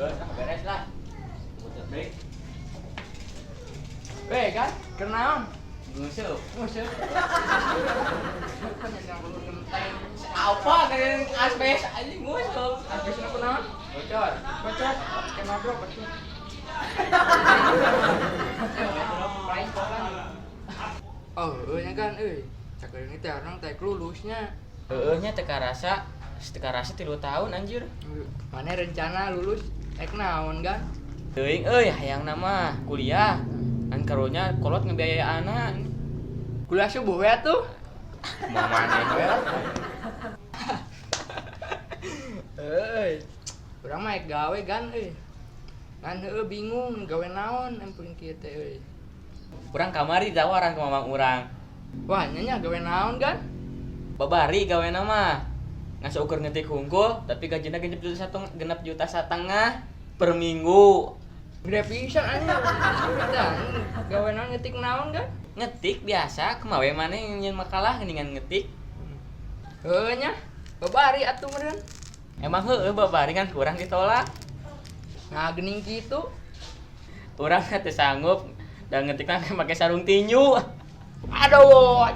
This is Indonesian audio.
Beres lah. Muter break. Weh kan, kenaon? Nguseup. Musuh. Apa dengan asbes anjing nguseup? Habisnya kenaon? Bocor. Bocor. Kena bro, bocor. Oh, nya kan, cakar ini teh orang teh lulusnya. Nya teka rasa 3 tahun anjir. Mana rencana lulus? Naon kan? Teuing hayang nama kuliah. Kan karunya kolot ngebiayaana. Kuliah subuh ya tuh. Mau maneh we. Urang mah gawe kan Kan bingung gawe naon empun kieu teh Urang kamari tawaran ke mamang urang. Wah, nya gawe naon kan? Babari gaweana mah. Ngan seukur ngetik hungkul tapi gajina 6,5 juta per minggu. Gede pisan anjir. Dan gawe naon ngetik naon kan? Ngetik biasa kemawe maneh nyen makalah geuningan ngetik. Nya babari atuh meureun. Emang babari kan kurang ditolak. Nah, geuning kitu. Urang teh sanggup dan ngetikna make sarung tinju. Aduh,